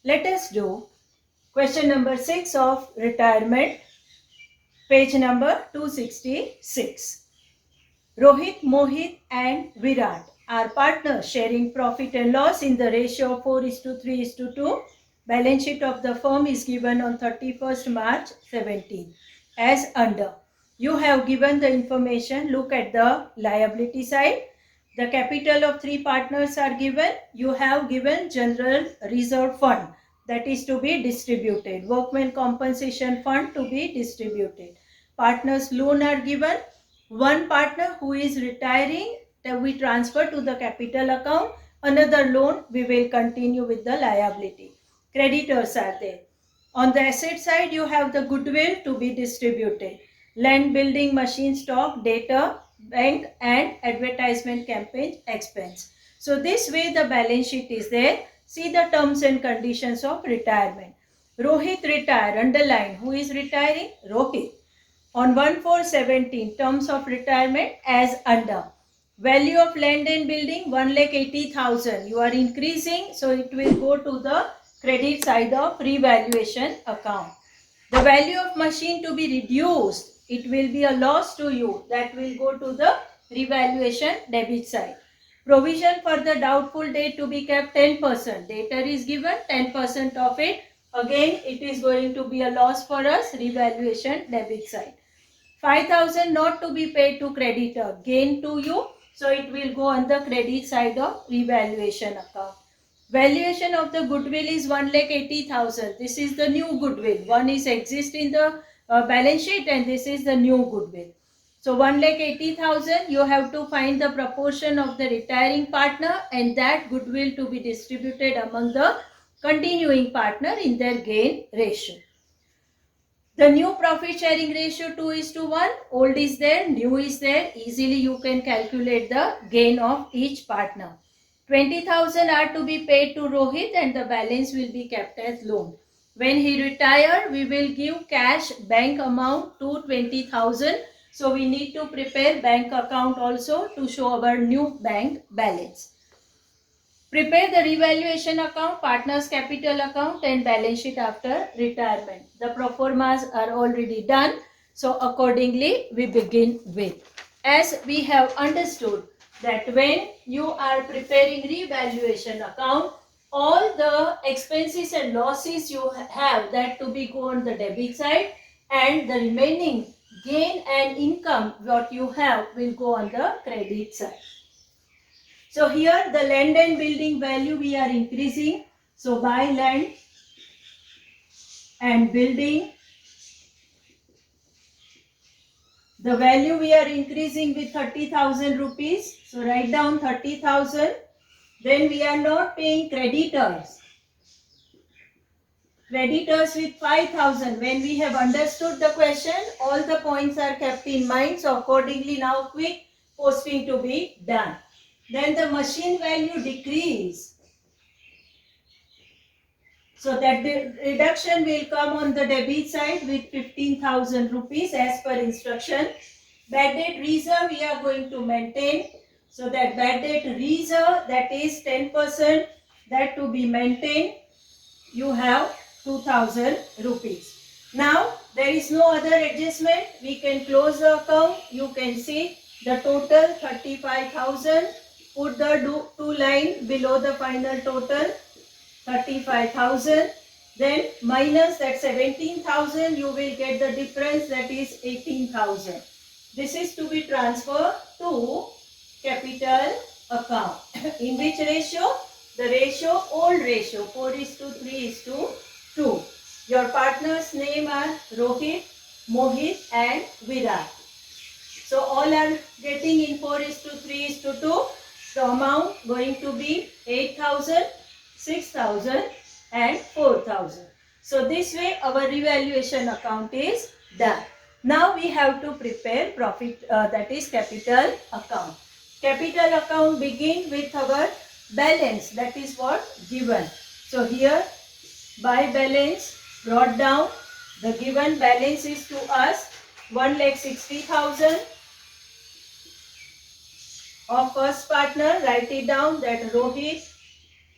Let us do question number 6 of retirement, page number 266. Rohit, Mohit and Virat are partners sharing profit and loss in the ratio of 4:3:2. Balance sheet of the firm is given on 31st March 17 as under. You have given the information. Look at the liability side. The capital of three partners are given. You have given general reserve fund that is to be distributed. Workmen compensation fund to be distributed. Partners loan are given. One partner who is retiring, we transfer to the capital account. Another loan, we will continue with the liability. Creditors are there. On the asset side, you have the goodwill to be distributed. Land, building, machine, stock, data, bank and advertisement campaign expense. So this way the balance sheet is there. See the terms and conditions of retirement. Rohit retire, underline. Who is retiring? Rohit. On 1/4/17, terms of retirement as under. Value of land and building 1,80,000. You are increasing, so it will go to the credit side of revaluation account. The value of machine to be reduced, it will be a loss to you. That will go to the revaluation debit side. Provision for the doubtful debt to be kept 10%. Debtor is given 10% of it. Again, it is going to be a loss for us, revaluation debit side. 5,000 not to be paid to creditor, gain to you. So it will go on the credit side of revaluation account. Valuation of the goodwill is 1,80,000. This is the new goodwill. One is exist in the balance sheet and this is the new goodwill. So 1,80,000, you have to find the proportion of the retiring partner and that goodwill to be distributed among the continuing partner in their gain ratio. The new profit sharing ratio 2:1. Old is there, new is there. Easily you can calculate the gain of each partner. 20,000 are to be paid to Rohit and the balance will be kept as loan. When he retire, we will give cash bank amount to 20,000. So we need to prepare bank account also to show our new bank balance. Prepare the revaluation account, partners capital account and balance sheet after retirement. The proformas are already done. So accordingly we begin with. As we have understood that when you are preparing revaluation account, all the expenses and losses you have that to be go on the debit side and the remaining gain and income what you have will go on the credit side. So here the land and building value we are increasing. So buy land and building. The value we are increasing with 30,000 rupees. So write down 30,000. Then we are not paying creditors. Creditors with 5,000. When we have understood the question, all the points are kept in mind. So accordingly now quick posting to be done. Then the machine value decrease. So that the reduction will come on the debit side with 15,000 rupees as per instruction. Bad debt reserve we are going to maintain. So that bad debt reserve that is 10% that to be maintained. You have 2,000 rupees. Now there is no other adjustment. We can close the account. You can see the total 35,000. Put the two line below the final total 35,000. Then minus that 17,000 you will get the difference that is 18,000. This is to be transferred to capital account. In which ratio? The ratio, old ratio 4:3:2. Your partners name are Rohit, Mohit and Virat. So all are getting in 4:3:2. The amount going to be 8,000, 6,000 and 4,000. So this way our revaluation account is done. Now we have to prepare profit that is capital account. Capital account begin with our balance, that is what given. So here by balance brought down, the given balance is to us 1,60,000 of first partner. Write it down that Rohit,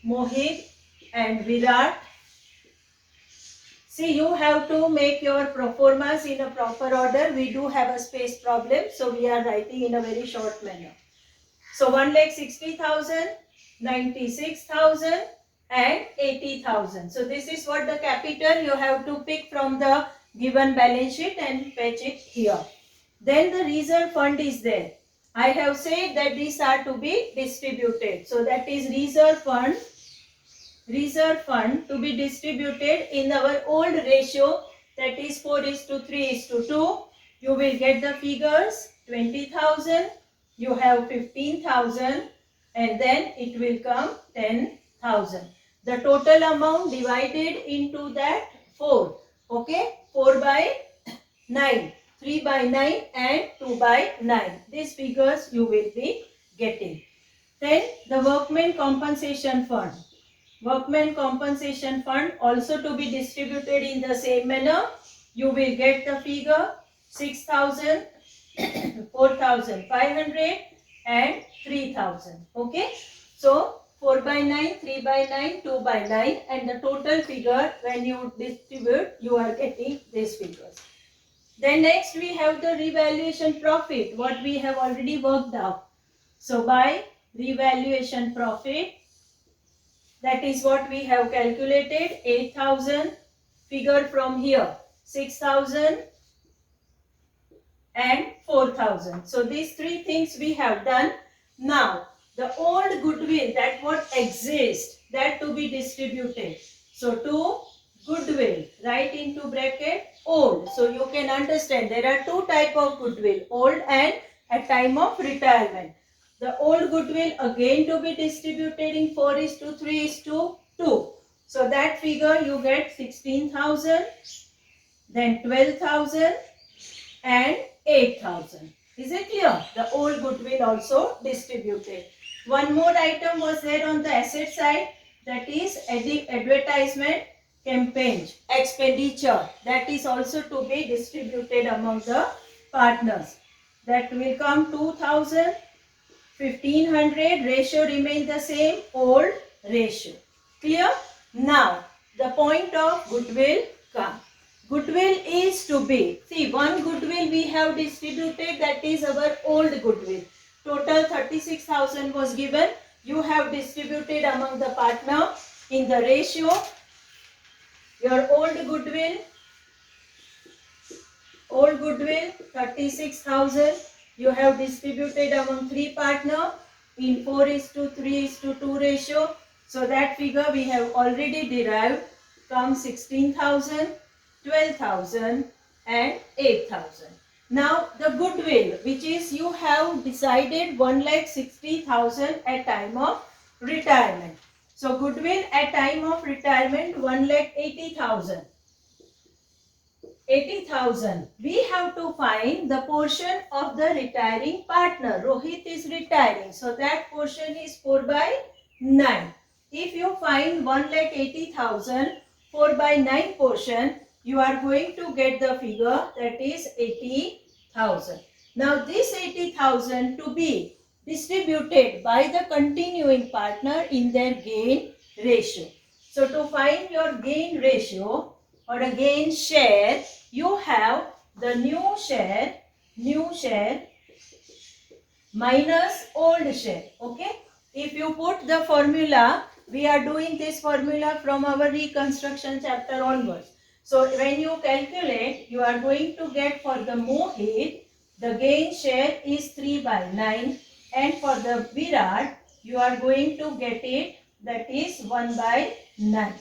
Mohit and Virat. See, you have to make your proformas in a proper order. We do have a space problem, so we are writing in a very short manner. So 1,60,000, 96,000 and 80,000. So this is what the capital you have to pick from the given balance sheet and fetch it here. Then the reserve fund is there. I have said that these are to be distributed. So that is reserve fund to be distributed in our old ratio, that is 4:3:2. You will get the figures 20,000, you have 15,000 and then it will come 10,000. The total amount divided into that 4. Okay, 4 by 9, 3 by 9 and 2 by 9. These figures you will be getting. Then the workmen compensation fund. Workmen compensation fund also to be distributed in the same manner. You will get the figure 6,000, 4,500 and 3,000. Okay. So 4 by 9, 3 by 9, 2 by 9 and the total figure when you distribute you are getting these figures. Then next we have the revaluation profit, what we have already worked out. So by revaluation profit, that is what we have calculated, 8,000, figure from here, 6,000 and 4,000. So these three things we have done. Now the old goodwill, that what exists, that to be distributed. So to goodwill, write into bracket old. So you can understand there are two type of goodwill, old and at time of retirement. The old goodwill again to be distributed in 4:3:2. So that figure you get 16,000, then 12,000 and 8,000. Is it clear? The old goodwill also distributed. One more item was there on the asset side, that is advertisement campaign expenditure, that is also to be distributed among the partners. That will come 2,000, 1,500, ratio remain the same, old ratio. Clear? Now the point of goodwill come. Goodwill is to be, see, one goodwill we have distributed, that is our old goodwill. Total 36,000 was given. You have distributed among the partner in the ratio. Your old goodwill 36,000. You have distributed among three partner in 4:3:2 ratio. So that figure we have already derived, comes 16,000, 12,000 and 8,000. Now the goodwill, which is you have decided 1,60,000 at time of retirement. So goodwill at time of retirement 1,80,000. 80,000. We have to find the portion of the retiring partner. Rohit is retiring. So that portion is 4 by 9. If you find 1,80,000, 4 by 9 portion, you are going to get the figure, that is 80,000. Now this 80,000 to be distributed by the continuing partner in their gain ratio. So to find your gain ratio or a gain share, you have the new share minus old share. Okay. If you put the formula, we are doing this formula from our reconstruction chapter onwards. So when you calculate, you are going to get for the Mohit, the gain share is 3 by 9 and for the Virat, you are going to get it, that is 1 by 9.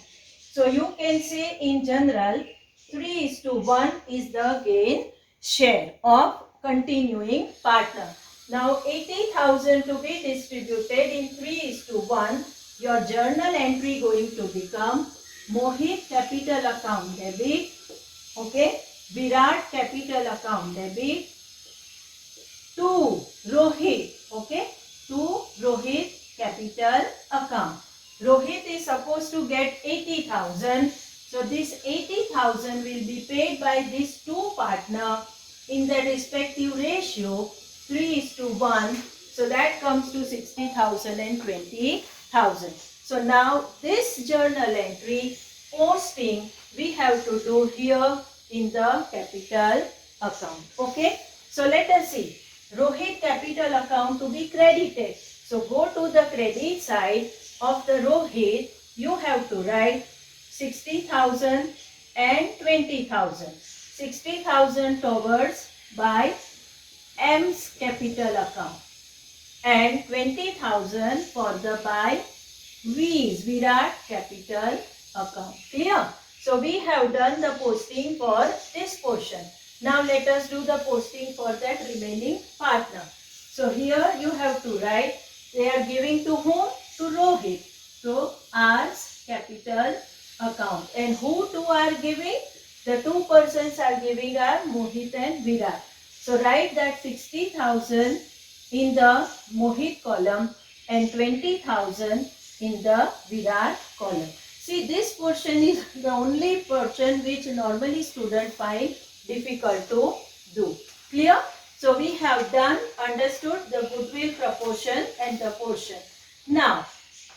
So you can say in general 3:1 is the gain share of continuing partner. Now 80,000 to be distributed in 3:1. Your journal entry going to become Mohit capital account debit. Okay. Virat capital account debit. To Rohit. Okay. To Rohit capital account. Rohit is supposed to get 80,000. So this 80,000 will be paid by these two partner in the respective ratio 3:1. So that comes to 60,000 and 20,000. So now this journal entry posting we have to do here in the capital account. Okay. So let us see. Rohit capital account to be credited. So go to the credit side of the Rohit. You have to write 60,000 and 20,000. 60,000 towards by M's capital account and 20,000 for the by V's Virat capital account. Clear? So we have done the posting for this portion. Now let us do the posting for that remaining partner. So here you have to write, they are giving to whom? To Rohit. So R's capital account. And who two are giving? The two persons are giving are Mohit and Virat. So write that 60,000 in the Mohit column and 20,000 in the Virat column. See, this portion is the only portion which normally students find difficult to do. Clear? So we have done, understood the goodwill proportion and the portion. Now,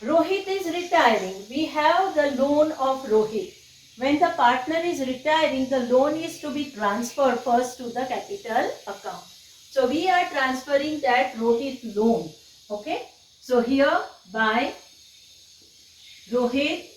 Rohit is retiring. We have the loan of Rohit. When the partner is retiring, the loan is to be transferred first to the capital account. So we are transferring that Rohit loan. Okay. So here by Rohit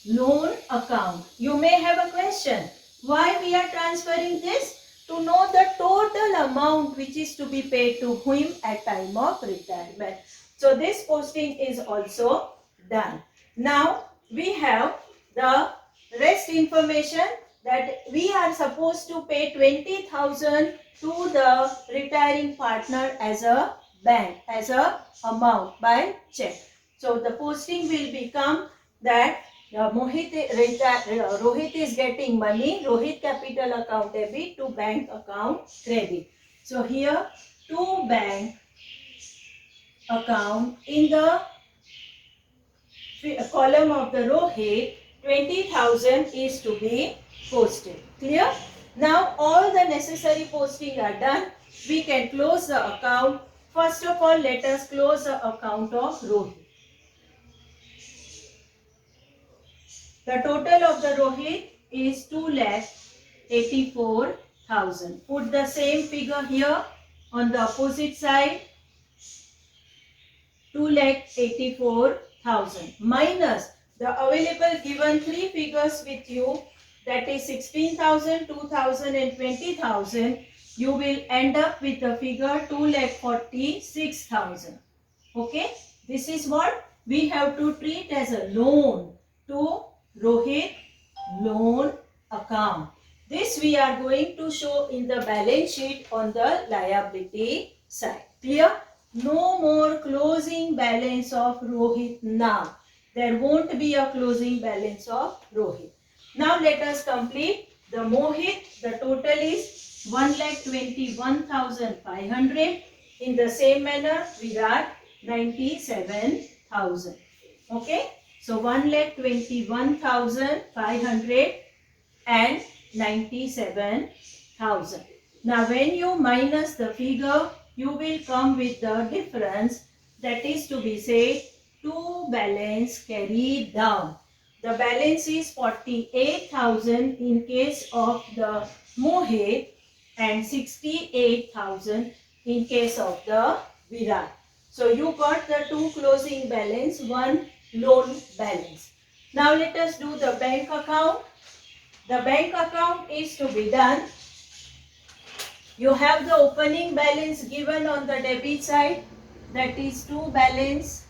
loan account. You may have a question. Why we are transferring this? To know the total amount which is to be paid to him at time of retirement. So this posting is also done. Now we have the rest information that we are supposed to pay 20,000 to the retiring partner as a bank, as a amount by check. So the posting will become that Rohit is getting money, Rohit capital account debit to bank account credit. So here to bank account in the column of the Rohit, 20,000 is to be posted. Clear? Now all the necessary posting are done. We can close the account. First of all, let us close the account of Rohit. The total of the Rohit is 2,84,000. Put the same figure here on the opposite side. 2,84,000 minus the available given three figures with you, that is 16,000, 2,000 and 20,000. You will end up with the figure 2,46,000. Okay, this is what we have to treat as a loan to Rohit loan account. This we are going to show in the balance sheet on the liability side. Clear? No more closing balance of Rohit now. There won't be a closing balance of Rohit. Now let us complete the Mohit. The total is 1,21,500. In the same manner, Virat 97,000. Okay. So 1,21,500 and 97,000. Now when you minus the figure, you will come with the difference, that is to be said to balance carried down. The balance is 48,000 in case of the Mohit and 68,000 in case of the Virat. So you got the two closing balance, one loan balance. Now let us do the bank account. The bank account is to be done. You have the opening balance given on the debit side, that is to balance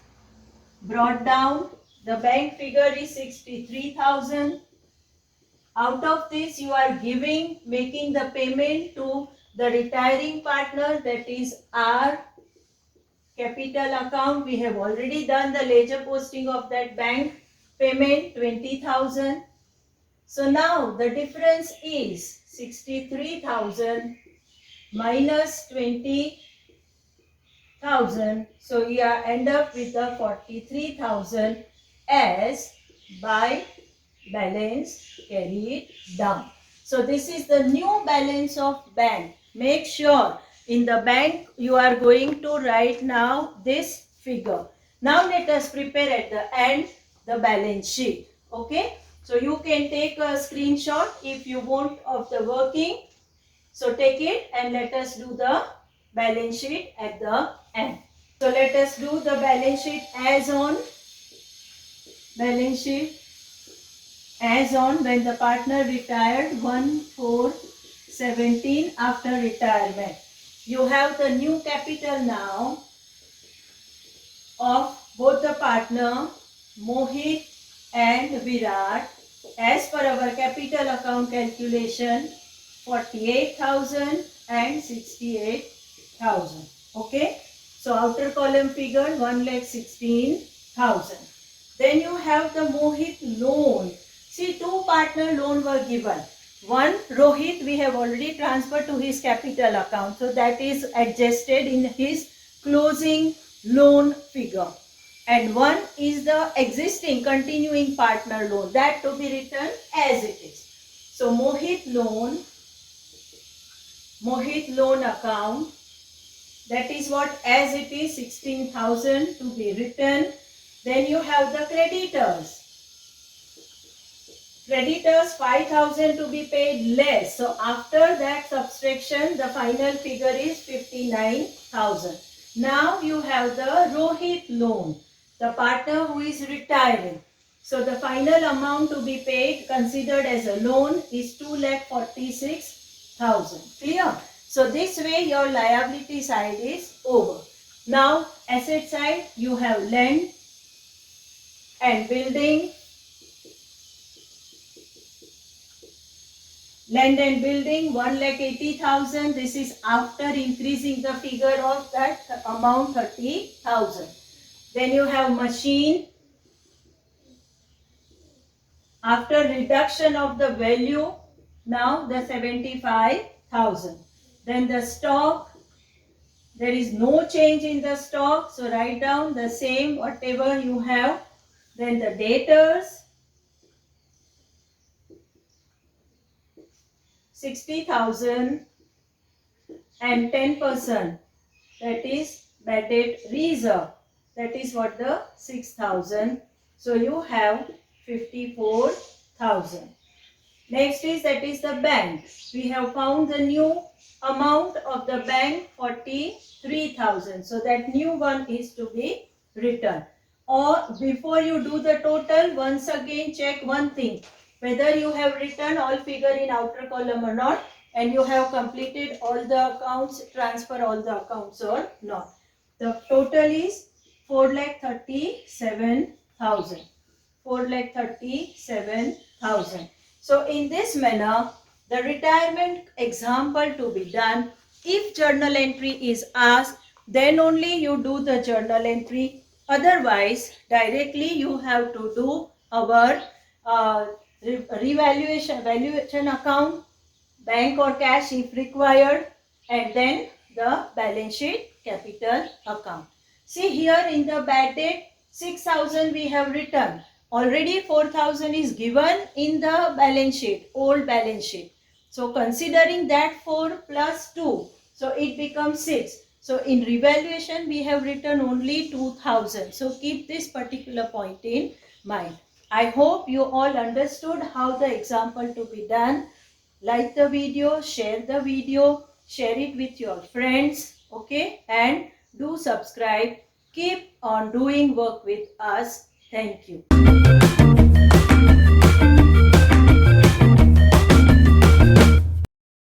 brought down. The bank figure is 63,000. Out of this you are making the payment to the retiring partner, that is R capital account. We have already done the ledger posting of that bank payment, 20,000. So now the difference is 63,000 minus 20,000. So we are end up with the 43,000 as by balance carried down. So this is the new balance of bank. Make sure in the bank you are going to write now this figure. Now let us prepare at the end the balance sheet. Okay. So you can take a screenshot if you want of the working. So take it and let us do the balance sheet at the end. So let us do the balance sheet as on. Balance sheet as on when the partner retired 1/4/17 after retirement. You have the new capital now of both the partner Mohit and Virat as per our capital account calculation 48,000 and 68,000. Okay. So outer column figure 1,16,000. Then you have the Mohit loan. See, two partner loan were given. One Rohit we have already transferred to his capital account. So that is adjusted in his closing loan figure. And one is the existing continuing partner loan, that to be written as it is. So Mohit loan account, that is what as it is 16,000 to be written. Then you have the creditors. Creditors 5,000 to be paid less. So after that subtraction, the final figure is 59,000. Now you have the Rohit loan, the partner who is retiring. So the final amount to be paid considered as a loan is 2,46,000. Clear? So this way your liability side is over. Now asset side, you have land and building. Land and building 1,80,000. This is after increasing the figure of that amount 30,000. Then you have machine. After reduction of the value, now the 75,000. Then the stock. There is no change in the stock. So write down the same whatever you have. Then the debtors. 60,000 and 10%, that is bad debt reserve, that is what the 6,000. So you have 54,000. Next is that is the bank. We have found the new amount of the bank 43,000. So that new one is to be written. Or before you do the total, once again check one thing, whether you have written all figure in outer column or not, and you have completed all the accounts, transfer all the accounts or not. The total is 4,37,000. 4,37,000. So in this manner, the retirement example to be done. If journal entry is asked, then only you do the journal entry. Otherwise, directly you have to do our valuation account, bank or cash if required, and then the balance sheet capital account. See here in the bad debt 6,000 we have written. Already 4,000 is given in the balance sheet, old balance sheet. So considering that 4 plus 2, so it becomes 6. So in revaluation we have written only 2,000. So keep this particular point in mind. I hope you all understood how the example to be done. Like the video, share it with your friends, okay? And do subscribe. Keep on doing work with us. Thank you.